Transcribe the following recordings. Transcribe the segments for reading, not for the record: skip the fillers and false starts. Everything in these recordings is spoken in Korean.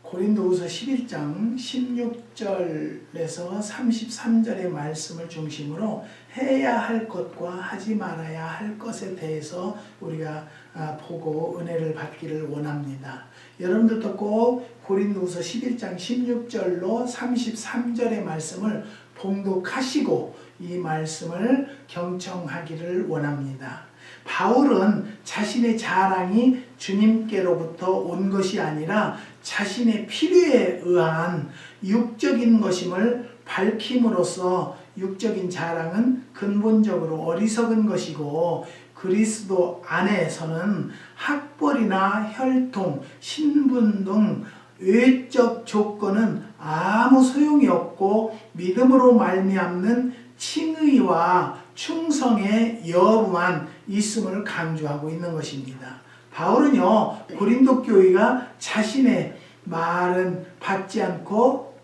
고린도후서 11장 16절에서 33절의 말씀을 중심으로 해야 할 것과 하지 말아야 할 것에 대해서 우리가 보고 은혜를 받기를 원합니다. 여러분들도 꼭 고린도후서 11장 16절로 33절의 말씀을 봉독하시고 이 말씀을 경청하기를 원합니다. 바울은 자신의 자랑이 주님께로부터 온 것이 아니라 자신의 필요에 의한 육적인 것임을 밝힘으로써 육적인 자랑은 근본적으로 어리석은 것이고 그리스도 안에서는 학벌이나 혈통, 신분 등 외적 조건은 아무 소용이 없고 믿음으로 말미암는 칭의와 충성의 여부만 있음을 강조하고 있는 것입니다. 바울은요, 고린도 교회가 자신의 말은 받지 않고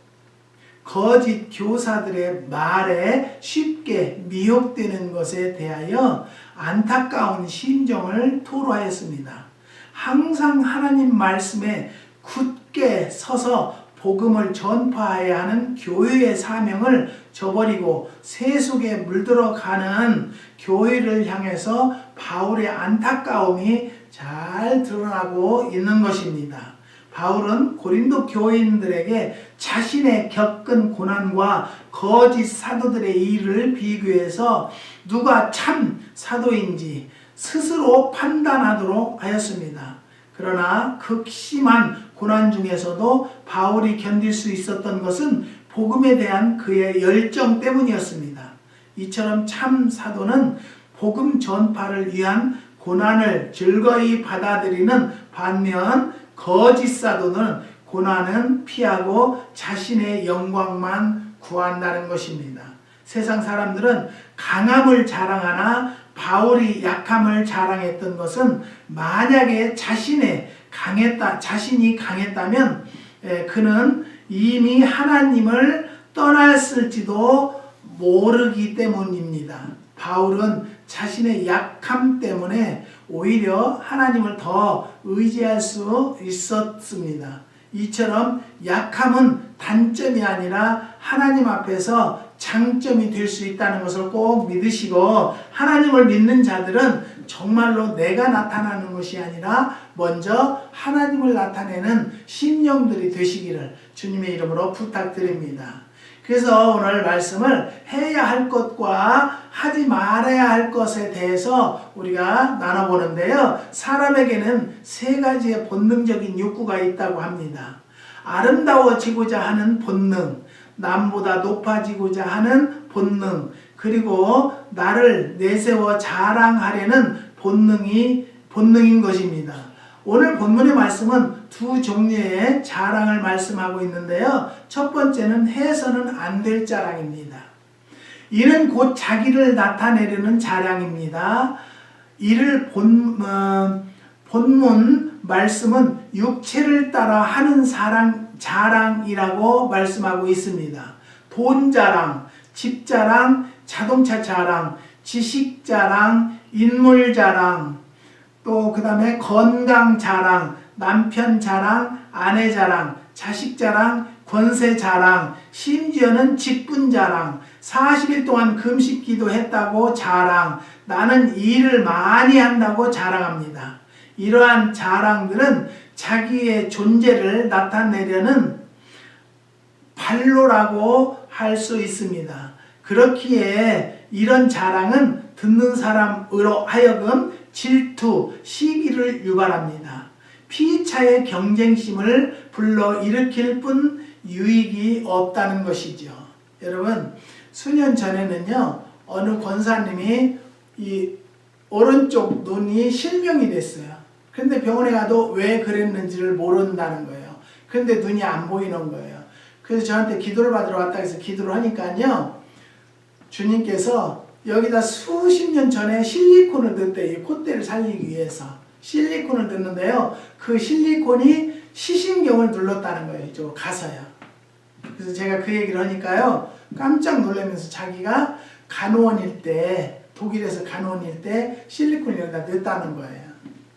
거짓 교사들의 말에 쉽게 미혹되는 것에 대하여 안타까운 심정을 토로하였습니다. 항상 하나님 말씀에 굳게 서서 복음을 전파해야 하는 교회의 사명을 저버리고 세속에 물들어가는 교회를 향해서 바울의 안타까움이 잘 드러나고 있는 것입니다. 바울은 고린도 교인들에게 자신의 겪은 고난과 거짓 사도들의 일을 비교해서 누가 참 사도인지 스스로 판단하도록 하였습니다. 그러나 극심한 고난 중에서도 바울이 견딜 수 있었던 것은 복음에 대한 그의 열정 때문이었습니다. 이처럼 참 사도는 복음 전파를 위한 고난을 즐거이 받아들이는 반면 거짓 사도는 고난은 피하고 자신의 영광만 구한다는 것입니다. 세상 사람들은 강함을 자랑하나 바울이 약함을 자랑했던 것은 만약에 자신이 강했다면 그는 이미 하나님을 떠났을지도 모르기 때문입니다. 바울은 자신의 약함 때문에 오히려 하나님을 더 의지할 수 있었습니다. 이처럼 약함은 단점이 아니라 하나님 앞에서 장점이 될 수 있다는 것을 꼭 믿으시고, 하나님을 믿는 자들은 정말로 내가 나타나는 것이 아니라 먼저 하나님을 나타내는 심령들이 되시기를 주님의 이름으로 부탁드립니다. 그래서 오늘 말씀을 해야 할 것과 하지 말아야 할 것에 대해서 우리가 나눠보는데요. 사람에게는 세 가지의 본능적인 욕구가 있다고 합니다. 아름다워지고자 하는 본능, 남보다 높아지고자 하는 본능, 그리고 나를 내세워 자랑하려는 본능인 것입니다. 오늘 본문의 말씀은 두 종류의 자랑을 말씀하고 있는데요. 첫 번째는 해서는 안 될 자랑입니다. 이는 곧 자기를 나타내려는 자랑입니다. 이를 본문 말씀은 육체를 따라 하는 자랑이라고 말씀하고 있습니다. 돈 자랑, 집 자랑, 자동차 자랑, 지식 자랑, 인물 자랑, 또 그 다음에 건강 자랑, 남편 자랑, 아내 자랑, 자식 자랑, 권세 자랑, 심지어는 직분 자랑, 40일 동안 금식 기도했다고 자랑, 나는 일을 많이 한다고 자랑합니다. 이러한 자랑들은 자기의 존재를 나타내려는 발로라고 할 수 있습니다. 그렇기에 이런 자랑은 듣는 사람으로 하여금 질투, 시기를 유발합니다. 피차의 경쟁심을 불러일으킬 뿐 유익이 없다는 것이죠. 여러분, 수년 전에는요, 어느 권사님이 이 오른쪽 눈이 실명이 됐어요. 그런데 병원에 가도 왜 그랬는지를 모른다는 거예요. 그런데 눈이 안 보이는 거예요. 그래서 저한테 기도를 받으러 왔다 해서 기도를 하니까요, 주님께서 여기다 수십 년 전에 실리콘을 넣었대요. 이 콧대를 살리기 위해서 실리콘을 넣는데요, 그 실리콘이 시신경을 눌렀다는 거예요. 이쪽 가서요. 그래서 제가 그 얘기를 하니까요, 깜짝 놀라면서 자기가 간호원일 때, 독일에서 간호원일 때 실리콘을 여기다 넣었다는 거예요.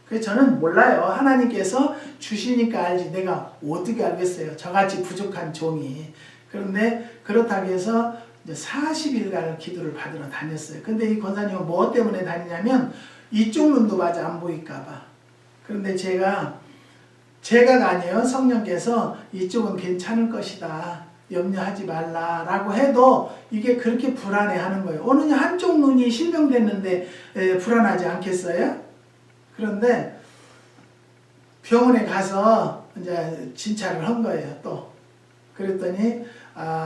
그래서 저는 몰라요. 하나님께서 주시니까 알지 내가 어떻게 알겠어요. 저같이 부족한 종이. 그런데 그렇다고 해서 이제 40일간을 기도를 받으러 다녔어요. 근데 이 권사님은 뭐 때문에 다니냐면 이쪽 눈도 마저 안 보일까봐. 그런데 제가 아니에요. 성령께서 이쪽은 괜찮을 것이다. 염려하지 말라라고 해도 이게 그렇게 불안해하는 거예요. 어느 한쪽 눈이 실명됐는데 불안하지 않겠어요? 그런데 병원에 가서 이제 진찰을 한 거예요. 또 그랬더니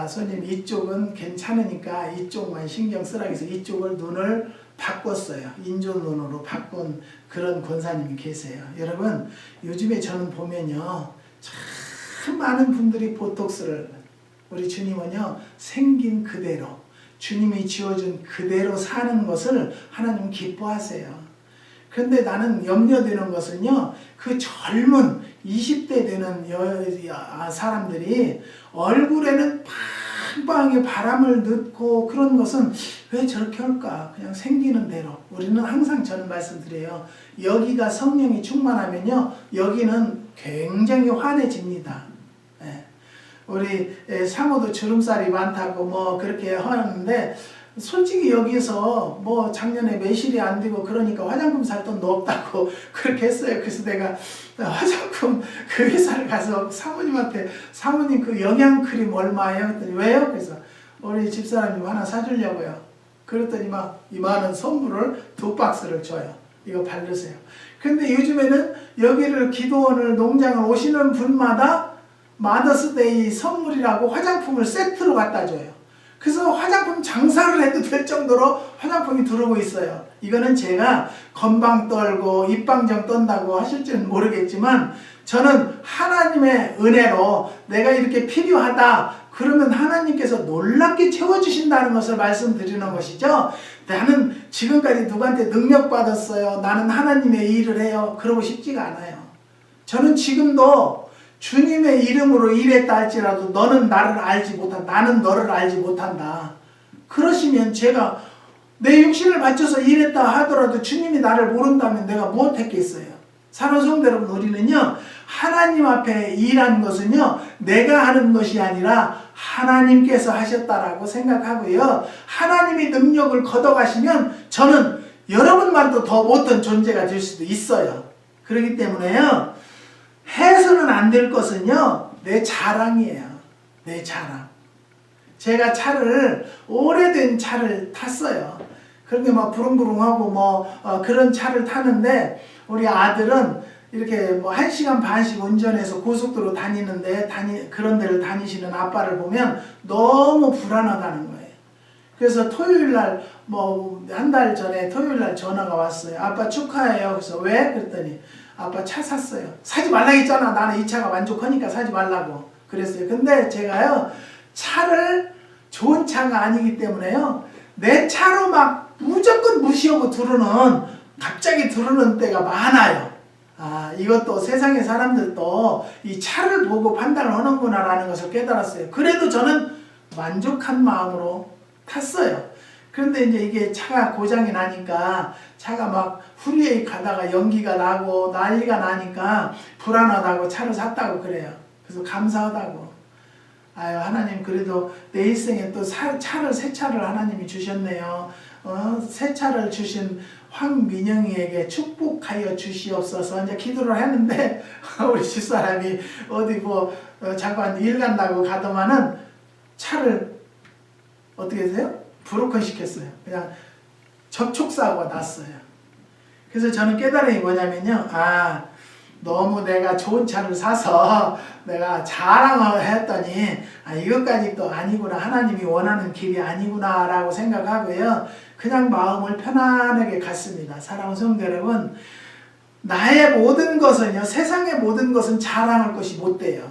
손님 이쪽은 괜찮으니까 이쪽만 신경 쓰라 해서 이쪽을 눈을 바꿨어요. 인조 눈으로 바꾼 그런 권사님이 계세요. 여러분 요즘에 저는 보면요 참 많은 분들이 보톡스를 우리 주님은요 생긴 그대로 주님이 지어준 그대로 사는 것을 하나님 기뻐하세요. 그런데 나는 염려되는 것은요 그 젊은 20대 되는 사람들이 얼굴에는 빵빵하게 바람을 넣고 그런 것은 왜 저렇게 할까? 그냥 생기는 대로. 우리는 항상 저는 말씀드려요. 여기가 성령이 충만하면요 여기는 굉장히 환해집니다. 예. 우리 상호도 주름살이 많다고 뭐 그렇게 하는데 솔직히 여기서 뭐 작년에 매실이 안 되고 그러니까 화장품 살 돈도 없다고 그렇게 했어요. 그래서 내가 화장품 그 회사를 가서 사모님한테 사모님 그 영양크림 얼마예요? 그랬더니 왜요? 그래서 우리 집사람이 하나 사주려고요. 그랬더니 막 이만한 선물을 2박스를 줘요. 이거 바르세요. 근데 요즘에는 여기를 기도원을 농장을 오시는 분마다 마더스데이 선물이라고 화장품을 세트로 갖다 줘요. 그래서 화장품 장사를 해도 될 정도로 화장품이 들어오고 있어요. 이거는 제가 건방 떨고 입방정 떤다고 하실지는 모르겠지만 저는 하나님의 은혜로 내가 이렇게 필요하다 그러면 하나님께서 놀랍게 채워주신다는 것을 말씀드리는 것이죠. 나는 지금까지 누구한테 능력 받았어요. 나는 하나님의 일을 해요. 그러고 싶지가 않아요. 저는 지금도 주님의 이름으로 일했다 할지라도 너는 나를 알지 못한다. 나는 너를 알지 못한다. 그러시면 제가 내 육신을 바쳐서 일했다 하더라도 주님이 나를 모른다면 내가 무엇했겠어요? 사랑하는 성도 여러분, 우리는요 하나님 앞에 일한 것은요 내가 하는 것이 아니라 하나님께서 하셨다라고 생각하고요. 하나님이 능력을 걷어가시면 저는 여러분만도 더 못한 존재가 될 수도 있어요. 그렇기 때문에요 해서는 안 될 것은요 내 자랑이에요. 내 자랑. 제가 오래된 차를 탔어요. 그런 게 막 부릉부릉하고 그런 차를 타는데 우리 아들은 이렇게 1시간 반씩 운전해서 고속도로 다니는데 그런 데를 다니시는 아빠를 보면 너무 불안하다는 거예요. 그래서 토요일날 한 달 전에 토요일날 전화가 왔어요. 아빠 축하해요. 그래서 왜? 그랬더니 아빠 차 샀어요. 사지 말라고 했잖아. 나는 이 차가 만족하니까 사지 말라고 그랬어요. 근데 제가요 좋은 차가 아니기 때문에요 내 차로 막 무조건 무시하고 갑자기 들어오는 때가 많아요. 이것도 세상의 사람들도 이 차를 보고 판단을 하는구나 라는 것을 깨달았어요. 그래도 저는 만족한 마음으로 탔어요. 그런데 이제 이게 차가 고장이 나니까 차가 막 후리에 가다가 연기가 나고 난리가 나니까 불안하다고 차를 샀다고 그래요. 그래서 감사하다고. 하나님 그래도 내 일생에 또 새 차를 하나님이 주셨네요. 새 차를 주신 황민영이에게 축복하여 주시옵소서. 이제 기도를 했는데 우리 집사람이 어디 잠깐 일 간다고 가더만은 차를 어떻게 하세요? 브로큰 시켰어요. 그냥 접촉사고가 났어요. 그래서 저는 깨달음이 뭐냐면요. 너무 내가 좋은 차를 사서 내가 자랑을 했더니 이것까지 또 아니구나. 하나님이 원하는 길이 아니구나 라고 생각하고요. 그냥 마음을 편안하게 갔습니다. 사랑하는 성도 여러분, 나의 모든 것은요, 세상의 모든 것은 자랑할 것이 못 돼요.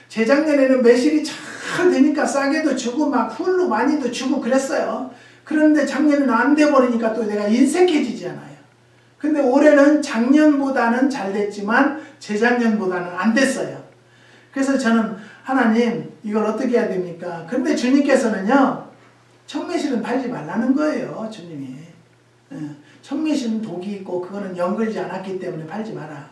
재작년에는 매실이 잘 되니까 싸게도 주고 막 훌로 많이도 주고 그랬어요. 그런데 작년에는 안 돼버리니까 또 내가 인색해지잖아요. 근데 올해는 작년보다는 잘 됐지만 재작년보다는 안 됐어요. 그래서 저는 하나님 이걸 어떻게 해야 됩니까? 근데 주님께서는요 청매실은 팔지 말라는 거예요. 주님이. 예. 청매실은 독이 있고 그거는 연글지 않았기 때문에 팔지 마라.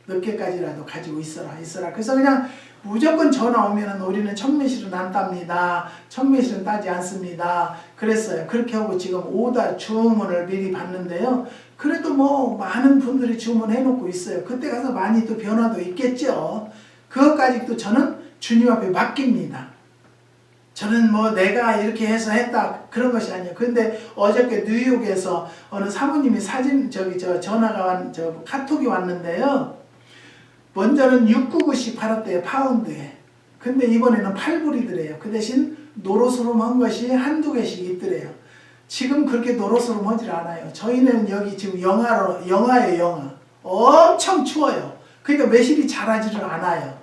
몇 개까지라도 가지고 있어라. 그래서 그냥 무조건 전화 오면은 우리는 청매실은 안 땁니다. 청매실은 따지 않습니다. 그랬어요. 그렇게 하고 지금 오다 주문을 미리 받는데요. 그래도 뭐 많은 분들이 주문해 놓고 있어요. 그때 가서 많이 또 변화도 있겠죠. 그것까지 또 저는 주님 앞에 맡깁니다. 저는 뭐 내가 이렇게 해서 했다 그런 것이 아니에요. 근데 어저께 뉴욕에서 어느 사모님이 전화가 카톡이 왔는데요. 먼저는 699씩 팔았대요. 파운드에. 근데 이번에는 8불이더래요. 그 대신 노릇스름한 것이 한두 개씩 있더래요. 지금 그렇게 노릇스름하지 않아요. 저희는 여기 지금 영하예요, 영하. 엄청 추워요. 그러니까 매실이 자라지를 않아요.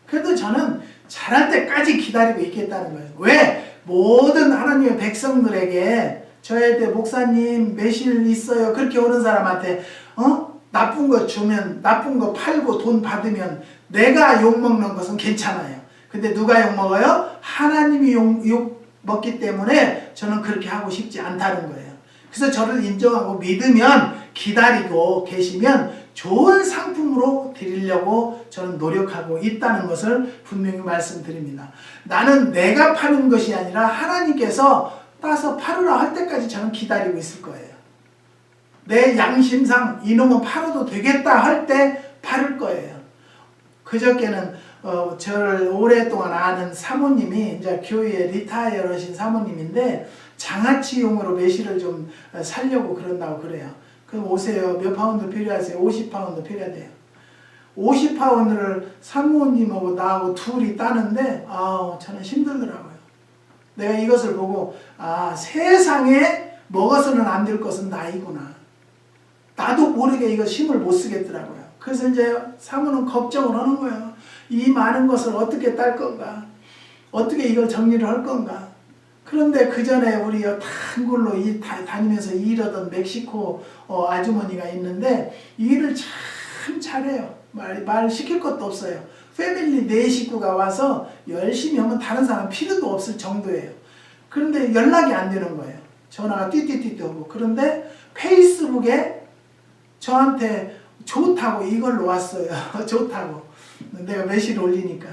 그래도 저는 자랄 때까지 기다리고 있겠다는 거예요. 왜? 모든 하나님의 백성들에게 저한테 목사님 매실 있어요. 그렇게 오는 사람한테 나쁜 거 주면 나쁜 거 팔고 돈 받으면 내가 욕먹는 것은 괜찮아요. 근데 누가 욕먹어요? 하나님이 욕 먹기 때문에 저는 그렇게 하고 싶지 않다는 거예요. 그래서 저를 인정하고 믿으면 기다리고 계시면 좋은 상품으로 드리려고 저는 노력하고 있다는 것을 분명히 말씀드립니다. 나는 내가 파는 것이 아니라 하나님께서 따서 팔으라 할 때까지 저는 기다리고 있을 거예요. 내 양심상 이놈은 팔아도 되겠다 할 때 팔을 거예요. 그저께는 저를 오랫동안 아는 사모님이 이제 교회에 리타이어 하신 사모님인데 장아찌용으로 매실을 좀 살려고 그런다고 그래요. 그럼 오세요. 몇 파운드 필요하세요? 50파운드 필요하대요. 50파운드를 사모님하고 나하고 둘이 따는데 저는 힘들더라고요. 내가 이것을 보고 세상에 먹어서는 안 될 것은 나이구나. 나도 모르게 이거 힘을 못 쓰겠더라고요. 그래서 이제 사모는 걱정을 하는 거예요. 이 많은 것을 어떻게 딸 건가? 어떻게 이걸 정리를 할 건가? 그런데 그 전에 우리 단골로 다니면서 일하던 멕시코 아주머니가 있는데 일을 참 잘해요. 말 시킬 것도 없어요. 패밀리 4식구가 와서 열심히 하면 다른 사람 필요도 없을 정도예요. 그런데 연락이 안 되는 거예요. 전화가 띠띠띠띠 오고. 그런데 페이스북에 저한테 좋다고 이걸로 왔어요. 좋다고. 내가 매실 올리니까.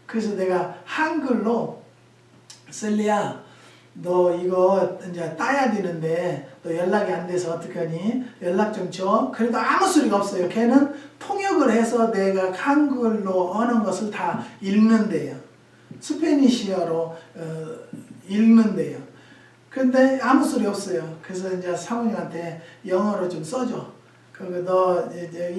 그래서 내가 한글로 셀리야 너 이거 이제 따야 되는데 너 연락이 안 돼서 어떡하니? 연락 좀 줘. 그래도 아무 소리가 없어요. 걔는 통역을 해서 내가 한글로 하는 것을 다 읽는데요. 스페니시어로 읽는데요. 근데 아무 소리 없어요. 그래서 이제 사모님한테 영어로 좀 써줘. 너 이제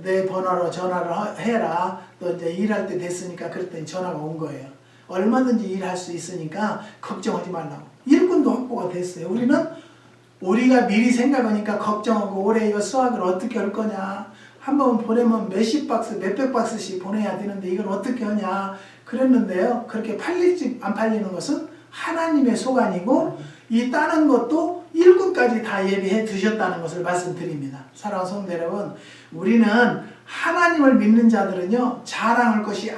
내 번호로 전화를 해라. 너 이제 일할 때 됐으니까 그랬더니 전화가 온 거예요. 얼마든지 일할 수 있으니까 걱정하지 말라고. 일꾼도 확보가 됐어요. 우리가 미리 생각하니까 걱정하고 올해 이거 수학을 어떻게 할 거냐. 한번 보내면 몇십 박스, 몇백 박스씩 보내야 되는데 이걸 어떻게 하냐. 그랬는데요. 그렇게 팔릴지 안 팔리는 것은 하나님의 소관이고 이 따는 것도 일꾼까지 다 예비해 두셨다는 것을 말씀드립니다. 사랑하는 성도 여러분, 우리는 하나님을 믿는 자들은요 자랑할 것이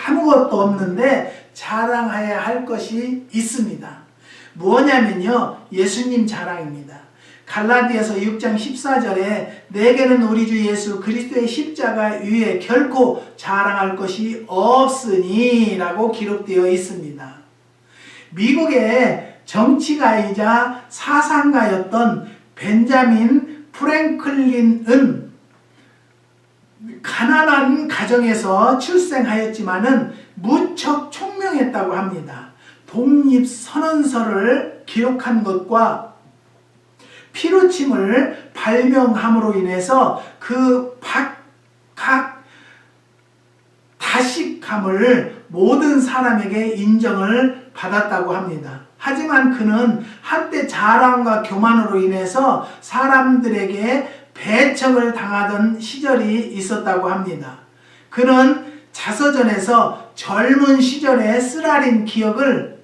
아무것도 없는데 자랑해야 할 것이 있습니다. 뭐냐면요 예수님 자랑입니다. 갈라디아서 6장 14절에 내게는 우리 주 예수 그리스도의 십자가 위에 결코 자랑할 것이 없으니 라고 기록되어 있습니다. 미국의 정치가이자 사상가였던 벤자민 프랭클린은 가난한 가정에서 출생하였지만은 무척 총명했다고 합니다. 독립선언서를 기록한 것과 피로침을 발명함으로 인해서 그 각 다식함을 모든 사람에게 인정을 받았다고 합니다. 하지만 그는 한때 자랑과 교만으로 인해서 사람들에게 배척을 당하던 시절이 있었다고 합니다. 그는 자서전에서 젊은 시절의 쓰라린 기억을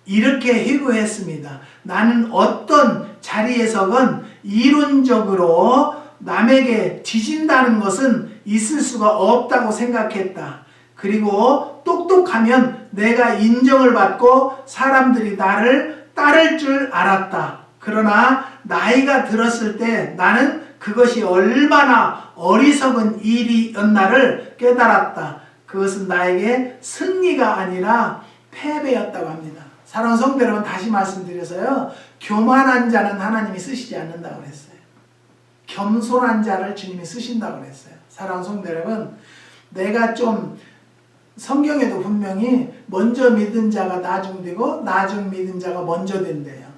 이렇게 회고했습니다. 나는 어떤 자리에서건 이론적으로 남에게 뒤진다는 것은 있을 수가 없다고 생각했다. 그리고 똑똑하면 내가 인정을 받고 사람들이 나를 따를 줄 알았다. 그러나 나이가 들었을 때 나는 그것이 얼마나 어리석은 일이었나를 깨달았다. 그것은 나에게 승리가 아니라 패배였다고 합니다. 사랑하는 성도 여러분, 다시 말씀드려서요, 교만한 자는 하나님이 쓰시지 않는다고 그랬어요. 겸손한 자를 주님이 쓰신다고 그랬어요. 사랑하는 성도 여러분, 내가 좀 성경에도 분명히 먼저 믿은 자가 나중 되고 나중 믿은 자가 먼저 된대요.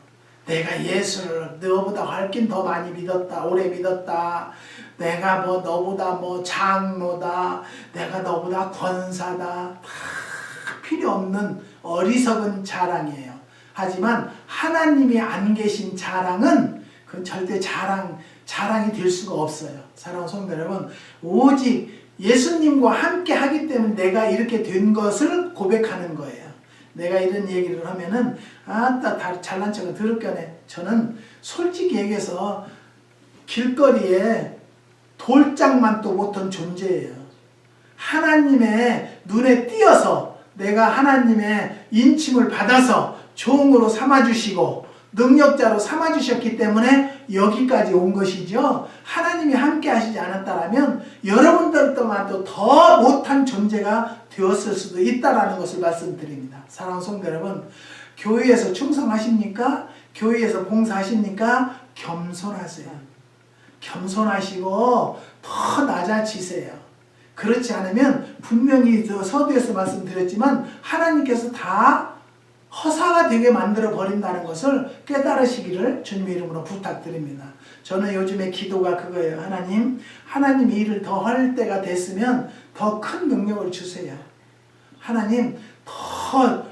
내가 예수를 너보다 훨씬 더 많이 믿었다, 오래 믿었다, 내가 뭐 너보다 뭐 장로다, 내가 너보다 권사다, 다 필요 없는 어리석은 자랑이에요. 하지만 하나님이 안 계신 자랑은 그건 절대 자랑이 될 수가 없어요. 사랑하는 성도 여러분, 오직 예수님과 함께 하기 때문에 내가 이렇게 된 것을 고백하는 거예요. 내가 이런 얘기를 하면은 아따 잘난 척은 더럽게네. 저는 솔직히 얘기해서 길거리에 돌짝만도 못한 존재예요. 하나님의 눈에 띄어서 내가 하나님의 인침을 받아서 종으로 삼아주시고 능력자로 삼아주셨기 때문에 여기까지 온 것이죠. 하나님이 함께 하시지 않았다면 여러분들 또한 더 못한 존재가 되었을 수도 있다는 것을 말씀드립니다. 사랑하는 성도 여러분, 교회에서 충성하십니까? 교회에서 봉사하십니까? 겸손하세요. 겸손하시고 더 낮아지세요. 그렇지 않으면 분명히 서두에서 말씀드렸지만 하나님께서 다 허사가 되게 만들어 버린다는 것을 깨달으시기를 주님의 이름으로 부탁드립니다. 저는 요즘에 기도가 그거예요. 하나님 일을 더 할 때가 됐으면 더 큰 능력을 주세요. 하나님 더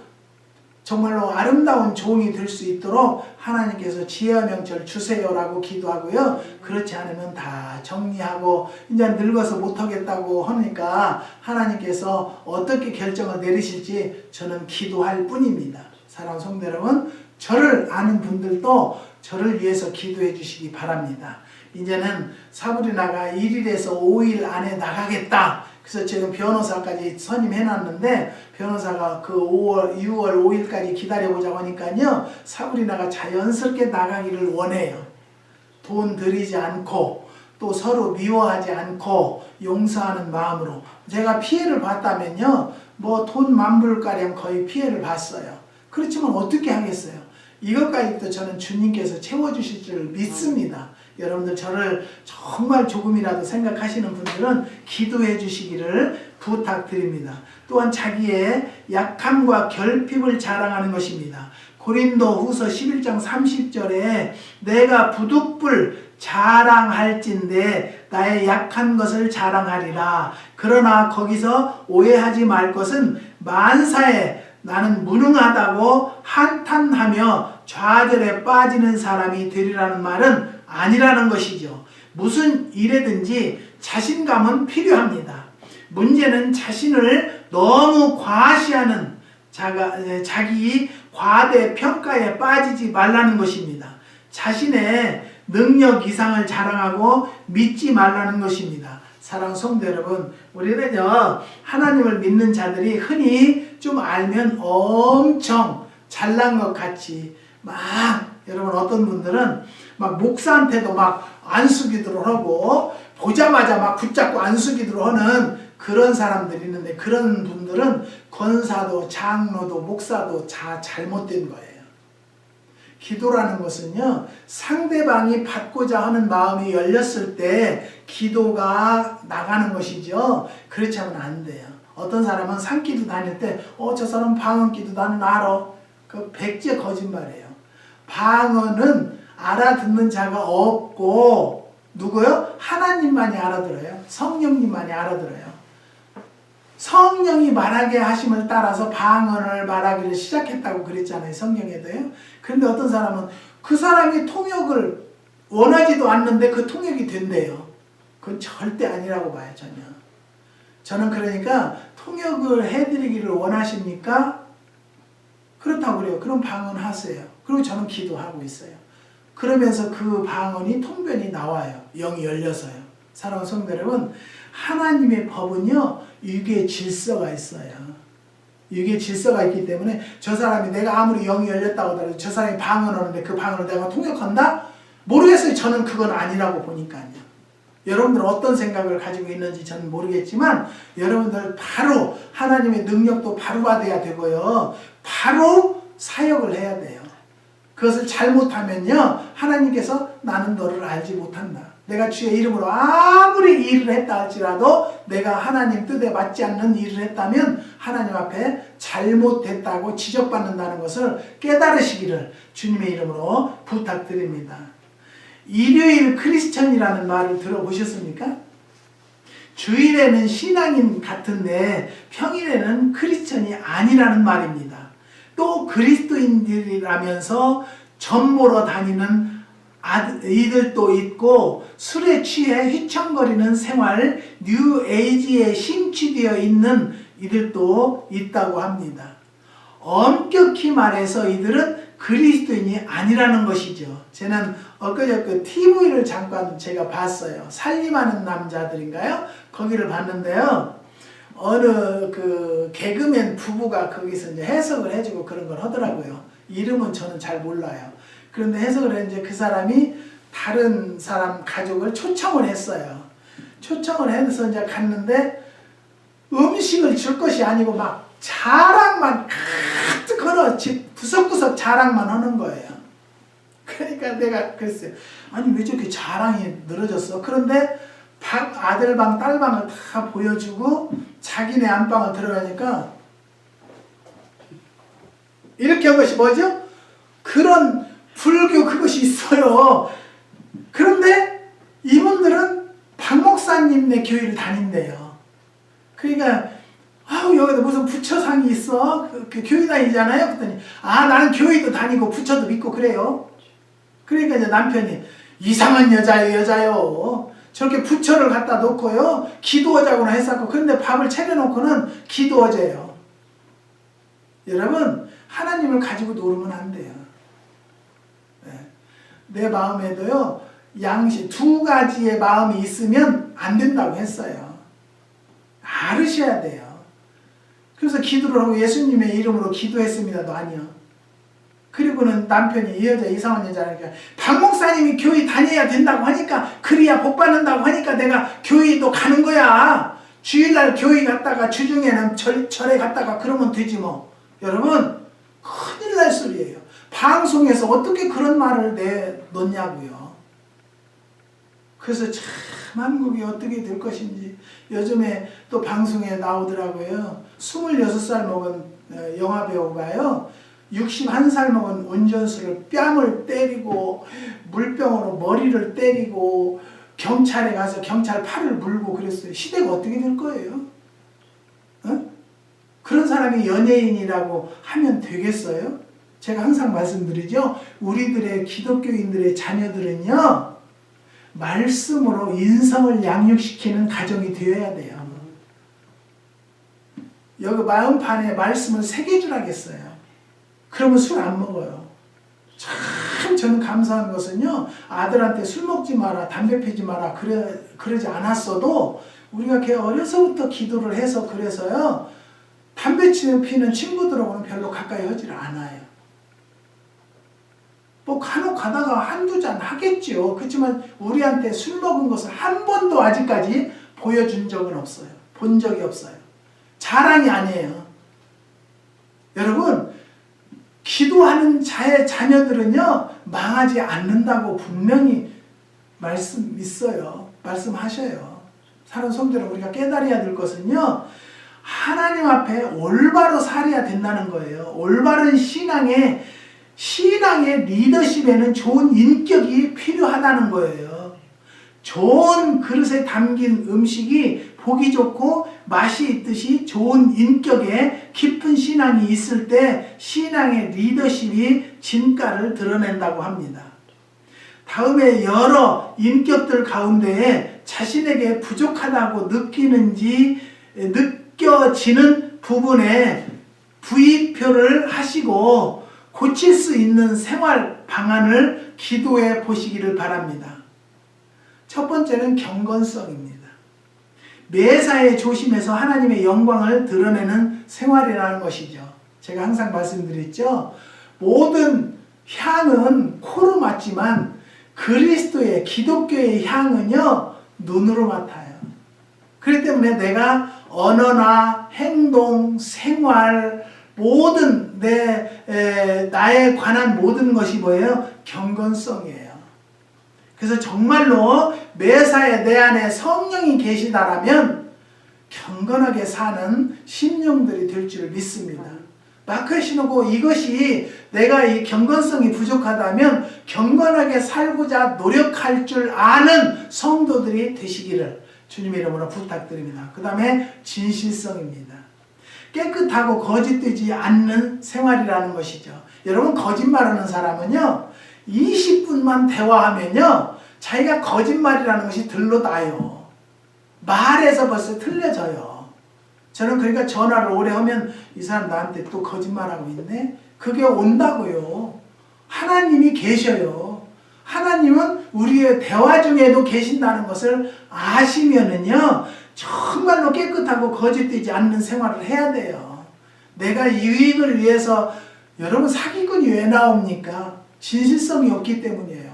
정말로 아름다운 종이 될 수 있도록 하나님께서 지혜와 명철 주세요라고 기도하고요. 그렇지 않으면 다 정리하고 이제 늙어서 못하겠다고 하니까 하나님께서 어떻게 결정을 내리실지 저는 기도할 뿐입니다. 사랑하는 성도 여러분, 저를 아는 분들도 저를 위해서 기도해 주시기 바랍니다. 이제는 사브리나가 1일에서 5일 안에 나가겠다. 그래서 지금 변호사까지 선임해놨는데 변호사가 그 6월 5일까지 기다려보자고 하니까요. 사브리나가 자연스럽게 나가기를 원해요. 돈 들이지 않고 또 서로 미워하지 않고 용서하는 마음으로. 제가 피해를 봤다면요. 뭐 돈 만불가량 거의 피해를 봤어요. 그렇지만 어떻게 하겠어요? 이것까지도 저는 주님께서 채워주실 줄 믿습니다. 여러분들 저를 정말 조금이라도 생각하시는 분들은 기도해 주시기를 부탁드립니다. 또한 자기의 약함과 결핍을 자랑하는 것입니다. 고린도 후서 11장 30절에 내가 부득불 자랑할진대 나의 약한 것을 자랑하리라. 그러나 거기서 오해하지 말 것은 만사에 나는 무능하다고 한탄하며 좌절에 빠지는 사람이 되리라는 말은 아니라는 것이죠. 무슨 일에든지 자신감은 필요합니다. 문제는 자신을 너무 과시하는 자기 과대 평가에 빠지지 말라는 것입니다. 자신의 능력 이상을 자랑하고 믿지 말라는 것입니다. 사랑하는 성도 여러분, 우리는요 하나님을 믿는 자들이 흔히 좀 알면 엄청 잘난 것 같이 막, 여러분 어떤 분들은 막 목사한테도 막 안수기도를 하고 보자마자 막 붙잡고 안수기도를 하는 그런 사람들이 있는데, 그런 분들은 권사도 장로도 목사도 다 잘못된 거예요. 기도라는 것은요 상대방이 받고자 하는 마음이 열렸을 때 기도가 나가는 것이죠. 그렇지 않으면 안 돼요. 어떤 사람은 산기도 다닐 때 저 사람 방언기도 나는 알아. 그 백제 거짓말이에요. 방언은 알아듣는 자가 없고 누구요? 하나님만이 알아들어요. 성령님만이 알아들어요. 성령이 말하게 하심을 따라서 방언을 말하기를 시작했다고 그랬잖아요. 성경에도요. 그런데 어떤 사람은 그 사람이 통역을 원하지도 않는데 그 통역이 된대요. 그건 절대 아니라고 봐요. 저는 그러니까 통역을 해드리기를 원하십니까? 그렇다고 그래요. 그럼 방언하세요. 그리고 저는 기도하고 있어요. 그러면서 그 방언이 통변이 나와요. 영이 열려서요. 사랑하는 성도 여러분, 하나님의 법은요 이게 질서가 있어요. 이게 질서가 있기 때문에 저 사람이 내가 아무리 영이 열렸다고 하더라도 저 사람이 방언 하는데 그 방언을 내가 통역한다? 모르겠어요. 저는 그건 아니라고 보니까요. 여러분들 어떤 생각을 가지고 있는지 저는 모르겠지만 여러분들 바로 하나님의 능력도 바로 받아야 되고요. 바로 사역을 해야 돼요. 그것을 잘못하면요. 하나님께서 나는 너를 알지 못한다. 내가 주의 이름으로 아무리 일을 했다 할지라도 내가 하나님 뜻에 맞지 않는 일을 했다면 하나님 앞에 잘못됐다고 지적받는다는 것을 깨달으시기를 주님의 이름으로 부탁드립니다. 일요일 크리스천이라는 말을 들어보셨습니까? 주일에는 신앙인 같은데 평일에는 크리스천이 아니라는 말입니다. 또 그리스도인들이라면서 점 보러 다니는 이들도 있고 술에 취해 휘청거리는 생활 뉴에이지에 심취되어 있는 이들도 있다고 합니다. 엄격히 말해서 이들은 그리스도인이 아니라는 것이죠. 저는 엊그저께 TV를 잠깐 제가 봤어요. 살림하는 남자들인가요? 거기를 봤는데요. 어느 그 개그맨 부부가 거기서 이제 해석을 해주고 그런 걸 하더라고요. 이름은 저는 잘 몰라요. 그런데 해석을 했는데 그 사람이 다른 사람 가족을 초청을 했어요. 초청을 해서 이제 갔는데 음식을 줄 것이 아니고 막 자랑만 가득 걸어 구석구석 자랑만 하는 거예요. 그러니까 내가 그랬어요. 아니 왜 저렇게 자랑이 늘어졌어? 그런데 아들 방, 딸 방을 다 보여주고 자기네 안방을 들어가니까 이렇게 한 것이 뭐죠? 그런 불교 그것이 있어요. 그런데 이분들은 박 목사님네 교회를 다닌대요. 그러니까 아우 여기다 무슨 부처상이 있어? 그 교회 다니잖아요. 그랬더니 나는 교회도 다니고 부처도 믿고 그래요. 그러니까 이제 남편이 이상한 여자요. 저렇게 부처를 갖다 놓고요. 기도하자고나 했었고 그런데 밥을 차려놓고는 기도하재요. 여러분 하나님을 가지고 놀면 안 돼요. 네. 내 마음에도요. 양심 두 가지의 마음이 있으면 안 된다고 했어요. 알으셔야 돼요. 그래서 기도를 하고 예수님의 이름으로 기도했습니다도 아니요. 그리고는 남편이 이 여자 이상한 여자라니까 박 목사님이 교회 다녀야 된다고 하니까 그래야 복 받는다고 하니까 내가 교회도 가는 거야. 주일날 교회 갔다가 주중에는 절에 갔다가 그러면 되지 뭐. 여러분 큰일 날 소리예요. 방송에서 어떻게 그런 말을 내놓냐고요. 그래서 참 한국이 어떻게 될 것인지 요즘에 또 방송에 나오더라고요. 26살 먹은 영화배우가요. 61살 먹은 운전수를 뺨을 때리고 물병으로 머리를 때리고 경찰에 가서 경찰 팔을 물고 그랬어요. 시대가 어떻게 될 거예요? 어? 그런 사람이 연예인이라고 하면 되겠어요? 제가 항상 말씀드리죠. 우리들의 기독교인들의 자녀들은요. 말씀으로 인성을 양육시키는 가정이 되어야 돼요. 여기 마음판에 말씀을 새겨주라겠어요. 그러면 술 안 먹어요. 참 저는 감사한 것은요. 아들한테 술 먹지 마라, 담배 피지 마라 그러지 않았어도 우리가 걔 어려서부터 기도를 해서 그래서요. 담배 피는 친구들하고는 별로 가까이 하질 않아요. 뭐 간혹 가다가 한두 잔 하겠죠. 그렇지만 우리한테 술 먹은 것을 한 번도 아직까지 보여준 적은 없어요. 본 적이 없어요. 자랑이 아니에요. 여러분 기도하는 자의 자녀들은요 망하지 않는다고 분명히 말씀 있어요. 말씀하셔요. 사는 성도는 우리가 깨달아야 될 것은요 하나님 앞에 올바로 살아야 된다는 거예요. 올바른 신앙의 리더십에는 좋은 인격이 필요하다는 거예요. 좋은 그릇에 담긴 음식이 보기 좋고 맛이 있듯이 좋은 인격에 깊은 신앙이 있을 때 신앙의 리더십이 진가를 드러낸다고 합니다. 다음에 여러 인격들 가운데 자신에게 부족하다고 느껴지는 부분에 부의표를 하시고 고칠 수 있는 생활 방안을 기도해 보시기를 바랍니다. 첫 번째는 경건성입니다. 매사에 조심해서 하나님의 영광을 드러내는 생활이라는 것이죠. 제가 항상 말씀드렸죠. 모든 향은 코로 맡지만 그리스도의 기독교의 향은요 눈으로 맡아요. 그렇기 때문에 내가 언어나 행동, 생활 모든 나에 관한 모든 것이 뭐예요? 경건성이에요. 그래서 정말로 매사에 내 안에 성령이 계시다라면 경건하게 사는 심령들이 될 줄 믿습니다. 마크에 신호고 이것이 내가 이 경건성이 부족하다면 경건하게 살고자 노력할 줄 아는 성도들이 되시기를 주님의 이름으로 부탁드립니다. 그 다음에 진실성입니다. 깨끗하고 거짓되지 않는 생활이라는 것이죠. 여러분 거짓말하는 사람은요 20분만 대화하면요 자기가 거짓말이라는 것이 들러나요. 말에서 벌써 틀려져요. 저는 그러니까 전화를 오래 하면 이 사람 나한테 또 거짓말하고 있네? 그게 온다고요. 하나님이 계셔요. 하나님은 우리의 대화 중에도 계신다는 것을 아시면은요 정말로 깨끗하고 거짓되지 않는 생활을 해야 돼요. 내가 유익을 위해서 여러분 사기꾼이 왜 나옵니까? 진실성이 없기 때문이에요.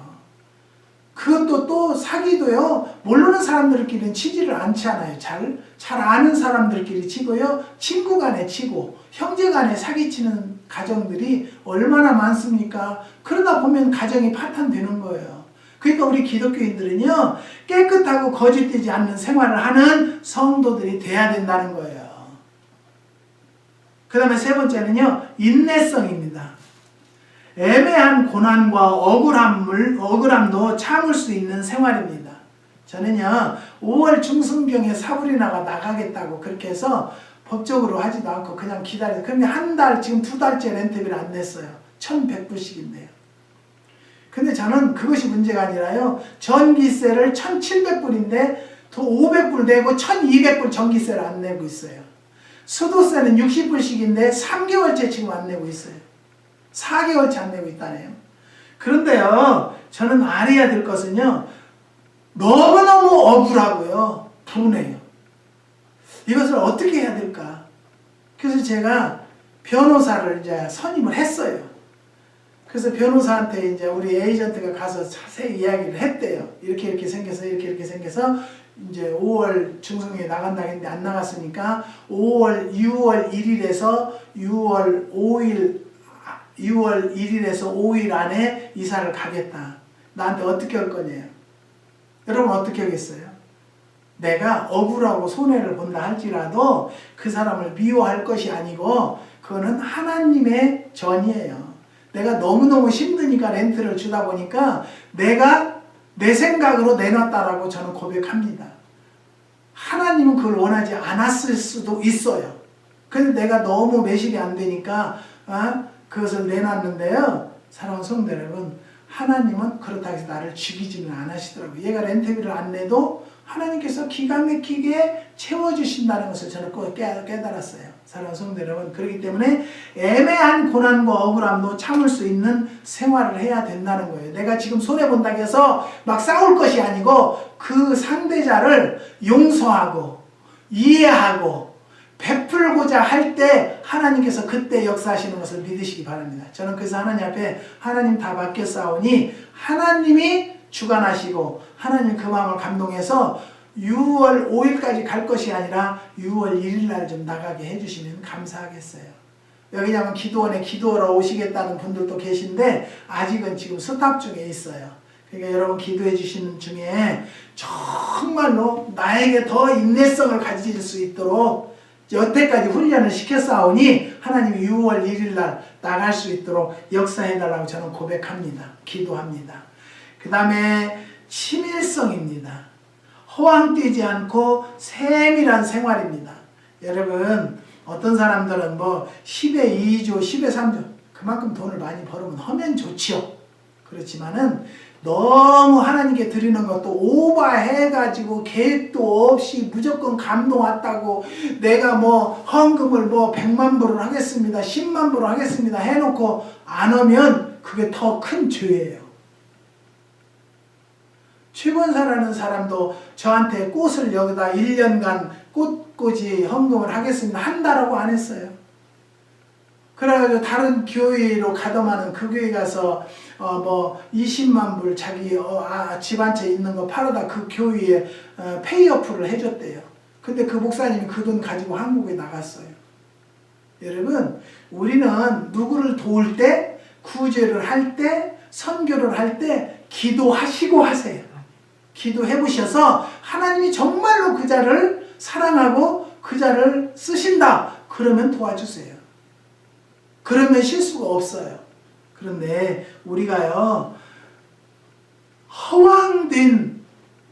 그것도 또 사기도요 모르는 사람들끼리는 치지를 않잖아요. 잘 아는 사람들끼리 치고요 친구 간에 치고 형제 간에 사기치는 가정들이 얼마나 많습니까? 그러다 보면 가정이 파탄되는 거예요. 그러니까 우리 기독교인들은요 깨끗하고 거짓되지 않는 생활을 하는 성도들이 돼야 된다는 거예요. 그 다음에 세 번째는요 인내성입니다. 애매한 고난과 억울함도 참을 수 있는 생활입니다. 저는요 5월 중순경에 사브리나가 나가겠다고 그렇게 해서 법적으로 하지도 않고 그냥 기다려서 그런데 한 달 지금 2달째 렌트비를 안 냈어요. 1,100불씩인데요. 근데 저는 그것이 문제가 아니라요 전기세를 1,700불인데 또 500불 내고 1,200불 전기세를 안 내고 있어요. 수도세는 60불씩인데 3개월째 지금 안 내고 있어요. 4개월째 안 내고 있다네요. 그런데요 저는 알아야 될 것은요 너무너무 억울하고요 분해요. 이것을 어떻게 해야 될까? 그래서 제가 변호사를 이제 선임을 했어요. 그래서 변호사한테 이제 우리 에이전트가 가서 자세히 이야기를 했대요. 이렇게 생겨서 이렇게 생겨서 이제 5월 중순에 나간다 했는데 안 나갔으니까 6월 1일에서 6월 1일에서 5일 안에 이사를 가겠다. 나한테 어떻게 할 거냐요? 여러분 어떻게 하겠어요? 내가 억울하고 손해를 본다 할지라도 그 사람을 미워할 것이 아니고 그거는 하나님의 전이에요. 내가 너무너무 힘드니까 렌트를 주다 보니까 내가 내 생각으로 내놨다라고 저는 고백합니다. 하나님은 그걸 원하지 않았을 수도 있어요. 근데 내가 너무 매실이 안 되니까 그것을 내놨는데요. 사랑하는 성도 여러분, 하나님은 그렇다고 해서 나를 죽이지는 않으시더라고요. 얘가 렌트비를 안 내도 하나님께서 기가 막히게 채워주신다는 것을 저는 꼭 깨달았어요. 사랑하는 성도 여러분, 그렇기 때문에 애매한 고난과 억울함도 참을 수 있는 생활을 해야 된다는 거예요. 내가 지금 손해본다고 해서 막 싸울 것이 아니고 그 상대자를 용서하고 이해하고 베풀고자 할 때 하나님께서 그때 역사하시는 것을 믿으시기 바랍니다. 저는 그래서 하나님 앞에 하나님 다 맡겼사오니 하나님이 주관하시고 하나님 그 마음을 감동해서 6월 5일까지 갈 것이 아니라 6월 1일 날 좀 나가게 해주시면 감사하겠어요. 왜냐하면 기도원에 기도하러 오시겠다는 분들도 계신데 아직은 지금 스탑 중에 있어요. 그러니까 여러분 기도해 주시는 중에 정말로 나에게 더 인내성을 가질 수 있도록 여태까지 훈련을 시켰사오니 하나님이 6월 1일 날 나갈 수 있도록 역사해달라고 저는 고백합니다. 기도합니다. 그 다음에 치밀성입니다. 허황되지 않고 세밀한 생활입니다. 여러분 어떤 사람들은 뭐 10에 2조 10에 3조 그만큼 돈을 많이 벌으면 하면 좋지요. 그렇지만은 너무 하나님께 드리는 것도 오버해가지고 계획도 없이 무조건 감동 왔다고 내가 뭐 헌금을 뭐 100만 불을 하겠습니다 10만 불을 하겠습니다 해놓고 안 하면 그게 더 큰 죄예요. 최권사라는 사람도 저한테 꽃을 여기다 1년간 꽃꽂이 헌금을 하겠습니다 한다라고 안 했어요. 그래가지고 다른 교회로 가더만은 그 교회 가서 뭐 20만 불 자기 집 한 채 있는 거 팔아다 그 교회에 페이어프를 해줬대요. 근데 그 목사님이 그 돈 가지고 한국에 나갔어요. 여러분, 우리는 누구를 도울 때, 구제를 할 때, 선교를 할 때 기도하시고 하세요. 기도해 보셔서 하나님이 정말로 그 자를 사랑하고 그 자를 쓰신다. 그러면 도와주세요. 그러면 실수가 없어요. 그런데 우리가요, 허황된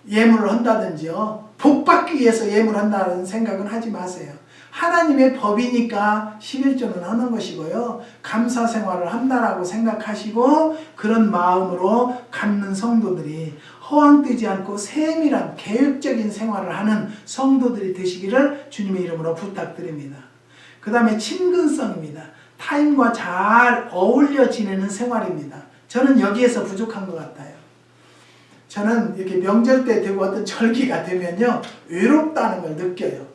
예물을 한다든지요, 복받기 위해서 예물을 한다는 생각은 하지 마세요. 하나님의 법이니까 11조는 하는 것이고요. 감사 생활을 한다라고 생각하시고 그런 마음으로 갖는 성도들이 허황되지 않고 세밀한 계획적인 생활을 하는 성도들이 되시기를 주님의 이름으로 부탁드립니다. 그 다음에 친근성입니다. 타인과 잘 어울려 지내는 생활입니다. 저는 여기에서 부족한 것 같아요. 저는 이렇게 명절 때 되고 어떤 절기가 되면요, 외롭다는 걸 느껴요.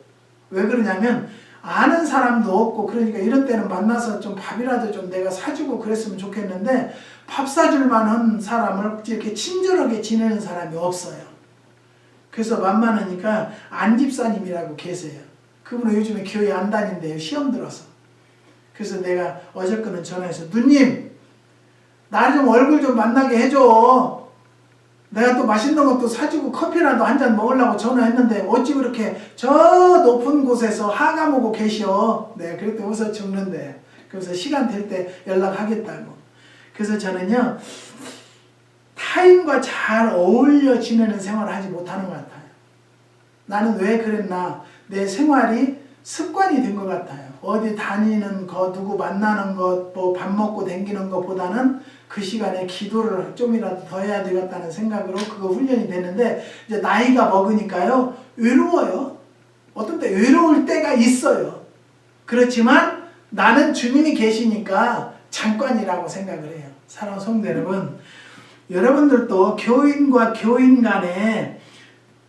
왜 그러냐면 아는 사람도 없고, 그러니까 이런 때는 만나서 좀 밥이라도 좀 내가 사주고 그랬으면 좋겠는데 밥 사줄 만한 사람을 이렇게 친절하게 지내는 사람이 없어요. 그래서 만만하니까 안집사님이라고 계세요. 그분은 요즘에 교회 안 다닌대요. 시험 들어서. 그래서 내가 어저께는 전화해서 누님, 나 좀 얼굴 좀 만나게 해줘. 내가 또 맛있는 것도 사주고 커피라도 한 잔 먹으려고 전화했는데 어찌 그렇게 저 높은 곳에서 하가모고 계셔. 네, 그렇게 웃어 죽는데. 그래서 시간 될 때 연락하겠다고. 그래서 저는요, 타인과 잘 어울려 지내는 생활을 하지 못하는 것 같아요. 나는 왜 그랬나? 내 생활이 습관이 된 것 같아요. 어디 다니는 거, 누구 만나는 것, 뭐 밥 먹고 댕기는 것보다는 그 시간에 기도를 좀이라도 더 해야 되겠다는 생각으로 그거 훈련이 되는데, 이제 나이가 먹으니까요, 외로워요. 어떤 때 외로울 때가 있어요. 그렇지만 나는 주님이 계시니까 잠깐이라고 생각을 해요. 사랑하는 성도 여러분, 여러분들도 교인과 교인 간에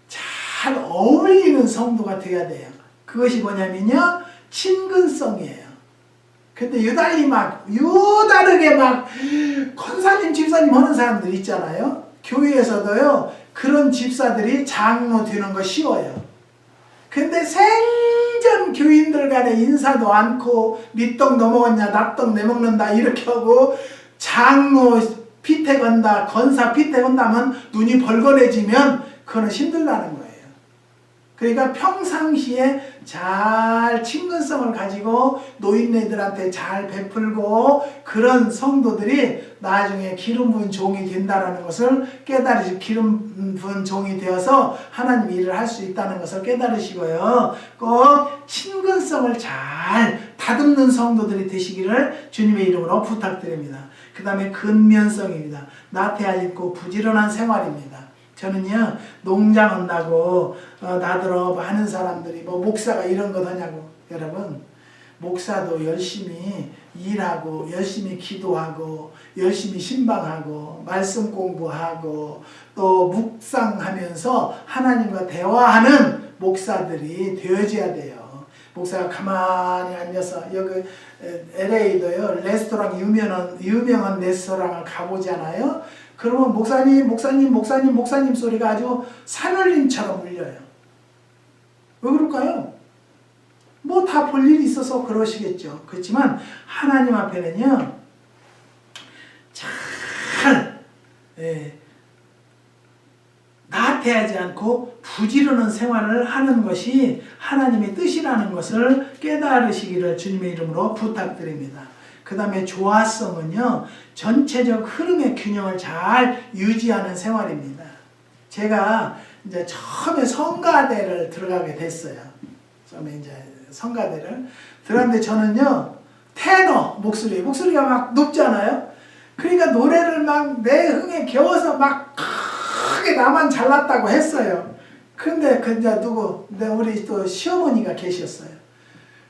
잘 어울리는 성도가 되어야 돼요. 그것이 뭐냐면요, 친근성이에요. 근데 유달리 유다르게 권사님, 집사님 하는 사람들 있잖아요. 교회에서도요, 그런 집사들이 장로 되는 거 쉬워요. 근데 생전 교인들 간에 인사도 않고, 밑떡 넘어갔냐, 납떡 내먹는다, 이렇게 하고, 장로 피태 건다, 권사 피태 건다면 눈이 벌거해지면 그거는 힘들다는 거예요. 그러니까 평상시에 잘 친근성을 가지고 노인네들한테 잘 베풀고 그런 성도들이 나중에 기름 부은 종이 된다는 것을 깨달으시고, 기름 부은 종이 되어서 하나님 일을 할 수 있다는 것을 깨달으시고요. 꼭 친근성을 잘 다듬는 성도들이 되시기를 주님의 이름으로 부탁드립니다. 그 다음에 근면성입니다. 나태하고 부지런한 생활입니다. 저는요, 농장 한다고 나들어 많은 사람들이 뭐 목사가 이런 것 하냐고. 여러분, 목사도 열심히 일하고 열심히 기도하고 열심히 신방하고 말씀 공부하고 또 묵상하면서 하나님과 대화하는 목사들이 되어져야 돼요. 목사가 가만히 앉아서, 여기 LA도요, 레스토랑 유명한 레스토랑을 가보잖아요. 그러면 목사님 소리가 아주 산울림처럼 울려요. 왜 그럴까요? 뭐 다 볼 일이 있어서 그러시겠죠. 그렇지만 하나님 앞에는요, 잘 나태하지 않고 부지런한 생활을 하는 것이 하나님의 뜻이라는 것을 깨달으시기를 주님의 이름으로 부탁드립니다. 그 다음에 조화성은요, 전체적 흐름의 균형을 잘 유지하는 생활입니다. 제가 이제 처음에 성가대를 들어가게 됐어요. 처음에 이제 성가대를 들어갔는데 저는요, 테너 목소리가 막 높잖아요. 그러니까 노래를 막 내 흥에 겨워서 막 크게 나만 잘났다고 했어요. 근데 이제 우리 또 시어머니가 계셨어요.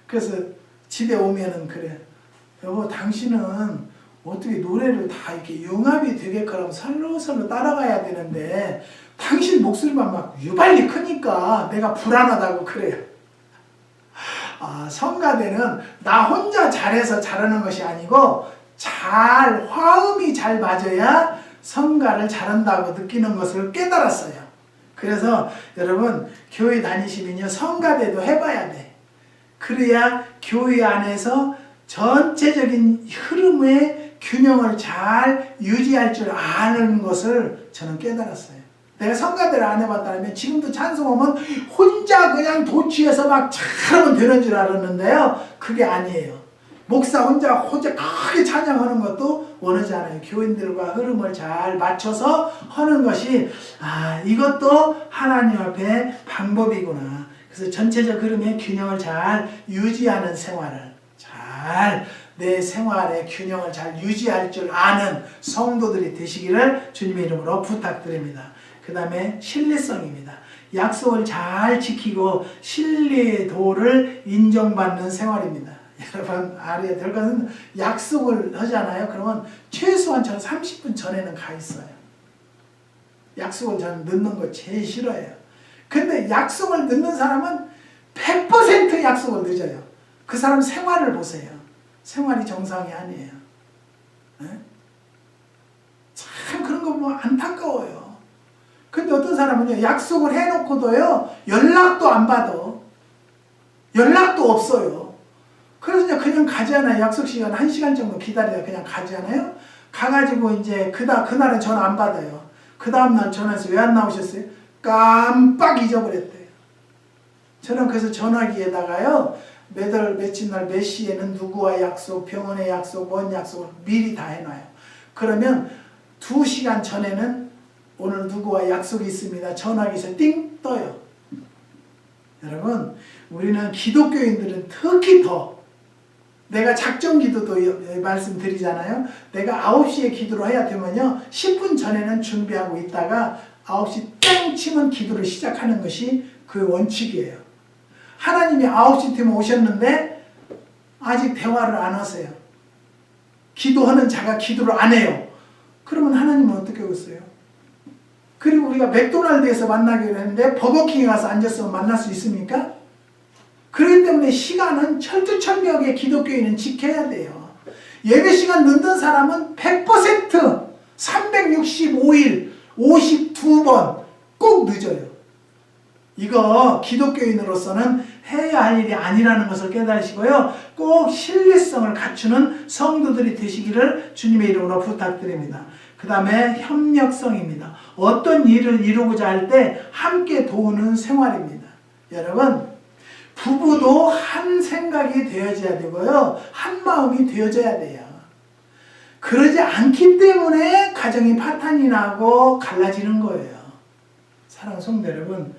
그래서 집에 오면은 그래. 여보, 당신은 어떻게 노래를 다 이렇게 융합이 되게끔 설로설로 따라가야 되는데 당신 목소리만 막 유발리 크니까 내가 불안하다고 그래요. 아, 성가대는 나 혼자 잘해서 잘하는 것이 아니고 화음이 잘 맞아야 성가를 잘한다고 느끼는 것을 깨달았어요. 그래서 여러분 교회 다니시면요 성가대도 해봐야 돼. 그래야 교회 안에서 전체적인 흐름의 균형을 잘 유지할 줄 아는 것을 저는 깨달았어요. 내가 성가대를 안 해봤다면 지금도 찬송하면 혼자 그냥 도취해서 막 잘하면 되는 줄 알았는데요. 그게 아니에요. 목사 혼자 크게 찬양하는 것도 원하지 않아요. 교인들과 흐름을 잘 맞춰서 하는 것이 이것도 하나님 앞에 방법이구나. 그래서 전체적 흐름의 균형을 잘 유지하는 생활을 내 생활의 균형을 잘 유지할 줄 아는 성도들이 되시기를 주님의 이름으로 부탁드립니다. 그 다음에 신뢰성입니다. 약속을 잘 지키고 신뢰의 도를 인정받는 생활입니다. 여러분 알아야 될 것은 약속을 하잖아요. 그러면 최소한 저는 30분 전에는 가 있어요. 약속을 저는 늦는 거 제일 싫어해요. 근데 약속을 늦는 사람은 100% 약속을 늦어요. 그 사람 생활을 보세요. 생활이 정상이 아니에요. 네? 참 그런 거 보면 안타까워요. 근데 어떤 사람은요 약속을 해놓고도요 연락도 안 받아. 연락도 없어요. 그래서 그냥 가잖아요. 약속 시간 1시간 정도 기다리다 그냥 가잖아요. 가가지고 이제 그날은 전화 안 받아요. 그 다음날 전화해서 왜 안 나오셨어요? 깜빡 잊어버렸대요. 저는 그래서 전화기에다가요 며칠 날 몇 시에는 누구와 약속, 병원의 약속, 뭔 약속을 미리 다 해놔요. 그러면 2시간 전에는 오늘 누구와 약속이 있습니다. 전화기에서 띵 떠요. 여러분 우리는 기독교인들은 특히 더 내가 작정 기도도 말씀드리잖아요. 내가 9시에 기도를 해야 되면요 10분 전에는 준비하고 있다가 9시 땡 치면 기도를 시작하는 것이 그 원칙이에요. 하나님이 9시 되면 오셨는데 아직 대화를 안 하세요. 기도하는 자가 기도를 안 해요. 그러면 하나님은 어떻게 오세요? 그리고 우리가 맥도날드에서 만나기로 했는데 버거킹에 가서 앉았으면 만날 수 있습니까? 그렇기 때문에 시간은 철두철미하게 기독교인은 지켜야 돼요. 예배 시간 늦는 사람은 100% 365일 52번 꼭 늦어요. 이거 기독교인으로서는 해야 할 일이 아니라는 것을 깨달으시고요. 꼭 신뢰성을 갖추는 성도들이 되시기를 주님의 이름으로 부탁드립니다. 그 다음에 협력성입니다. 어떤 일을 이루고자 할 때 함께 도우는 생활입니다. 여러분 부부도 한 생각이 되어져야 되고요. 한 마음이 되어져야 돼요. 그러지 않기 때문에 가정이 파탄이 나고 갈라지는 거예요. 사랑하는 성도 여러분,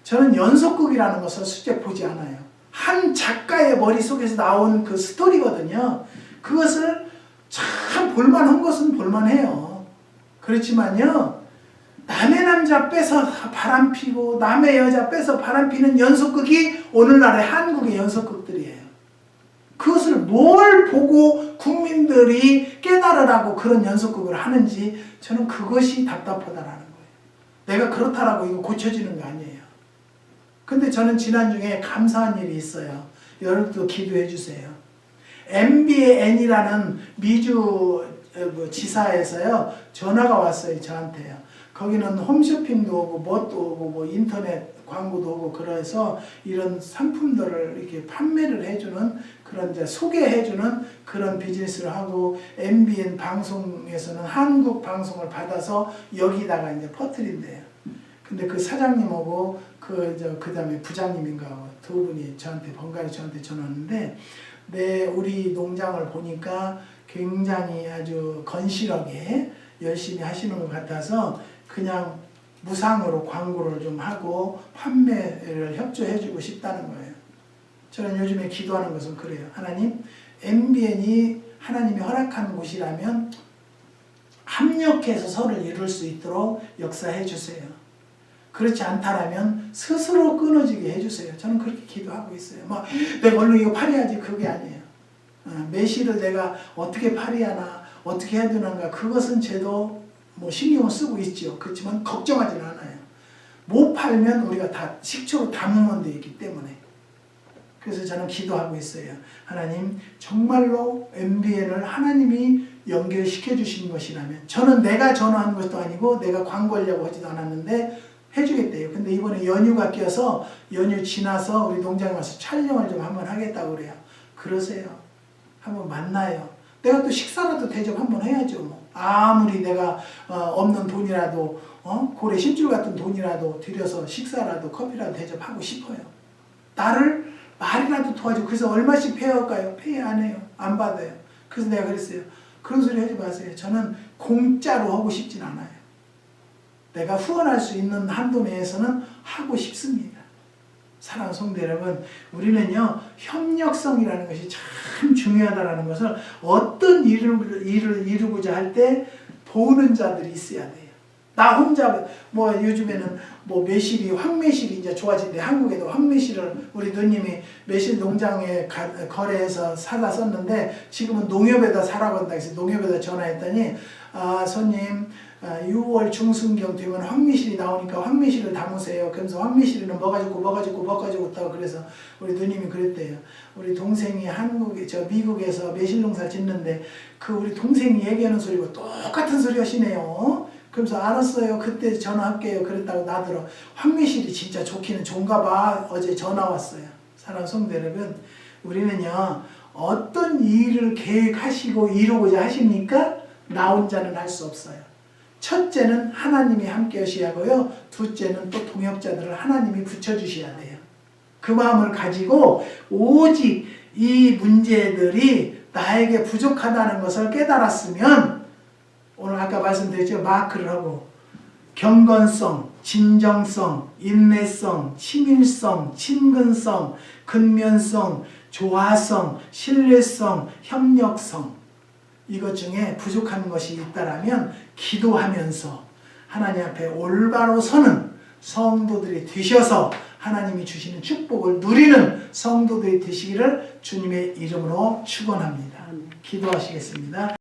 저는 연속극이라는 것을 실제 보지 않아요. 한 작가의 머릿속에서 나온 그 스토리거든요. 그것을 참 볼만한 것은 볼만해요. 그렇지만요, 남의 남자 빼서 바람피고 남의 여자 빼서 바람피는 연속극이 오늘날의 한국의 연속극들이에요. 그것을 뭘 보고 국민들이 깨달으라고 그런 연속극을 하는지 저는 그것이 답답하다라는 거예요. 내가 그렇다라고 이거 고쳐지는 거 아니에요. 근데 저는 지난주에 감사한 일이 있어요. 여러분도 기도해 주세요. MBN이라는 미주 지사에서요 전화가 왔어요. 저한테요. 거기는 홈쇼핑도 오고 뭣도 오고 뭐 인터넷 광고도 오고 그래서 이런 상품들을 이렇게 판매를 해주는 그런 이제 소개해주는 그런 비즈니스를 하고 MBN 방송에서는 한국 방송을 받아서 여기다가 이제 퍼뜨린대요. 근데 그 사장님하고 그 다음에 부장님인가 두 분이 번갈이 저한테 전화했는데 우리 농장을 보니까 굉장히 아주 건실하게 열심히 하시는 것 같아서 그냥 무상으로 광고를 좀 하고 판매를 협조해주고 싶다는 거예요. 저는 요즘에 기도하는 것은 그래요. 하나님, MBN이 하나님이 허락하는 곳이라면 합력해서 선을 이룰 수 있도록 역사해 주세요. 그렇지 않다라면 스스로 끊어지게 해주세요. 저는 그렇게 기도하고 있어요. 내가 얼른 이거 팔아야지 그게 아니에요. 매실을 내가 어떻게 팔이하나 어떻게 해야 되는가 그것은 저도 뭐 신경을 쓰고 있죠. 그렇지만 걱정하지는 않아요. 못 팔면 우리가 다 식초로 담으면 되기 때문에. 그래서 저는 기도하고 있어요. 하나님 정말로 MBN을 하나님이 연결시켜 주신 것이라면 저는 내가 전화한 것도 아니고 내가 광고하려고 하지도 않았는데 해주겠대요. 근데 이번에 연휴가 껴서 연휴 지나서 우리 농장에 와서 촬영을 좀 한번 하겠다고 그래요. 그러세요. 한번 만나요. 내가 또 식사라도 대접 한번 해야죠. 뭐. 아무리 내가 없는 돈이라도 고래 심줄 같은 돈이라도 들여서 식사라도 커피라도 대접하고 싶어요. 나를 말이라도 도와줘. 그래서 얼마씩 페이할까요? 페이 안 해요. 안 받아요. 그래서 내가 그랬어요. 그런 소리 하지 마세요. 저는 공짜로 하고 싶진 않아요. 내가 후원할 수 있는 한도 내에서는 하고 싶습니다. 사랑하는 성도 여러분, 우리는요 협력성이라는 것이 참 중요하다는 것을 어떤 일을 이루고자 할 때 보는 자들이 있어야 돼요. 나 혼자 뭐 요즘에는 뭐 매실이 황매실이 이제 좋아진대. 한국에도 황매실을 우리 누님이 매실 농장에 거래해서 사다 썼는데 지금은 농협에다 사라고 한다 해서 농협에다 전화했더니 손님 6월 중순경 되면 황매실이 나오니까 황매실을 담으세요. 그러면서 황매실은 뭐가 좋고 있다고 그래서 우리 누님이 그랬대요. 우리 동생이 미국에서 매실 농사 짓는데 그 우리 동생이 얘기하는 소리가 똑같은 소리 하시네요. 그러면서 알았어요. 그때 전화할게요. 그랬다고 나더러 황매실이 진짜 좋기는 좋은가 봐. 어제 전화 왔어요. 사랑하는 성도 여러분, 우리는요 어떤 일을 계획하시고 이루고자 하십니까? 나 혼자는 할 수 없어요. 첫째는 하나님이 함께 하셔야 하고요. 둘째는 또 동역자들을 하나님이 붙여주셔야 돼요. 그 마음을 가지고 오직 이 문제들이 나에게 부족하다는 것을 깨달았으면 오늘 아까 말씀드렸죠. 마크를 하고 경건성, 진정성, 인내성, 치밀성, 친근성, 근면성, 조화성, 신뢰성, 협력성 이것 중에 부족한 것이 있다라면 기도하면서 하나님 앞에 올바로 서는 성도들이 되셔서 하나님이 주시는 축복을 누리는 성도들이 되시기를 주님의 이름으로 축원합니다. 기도하시겠습니다.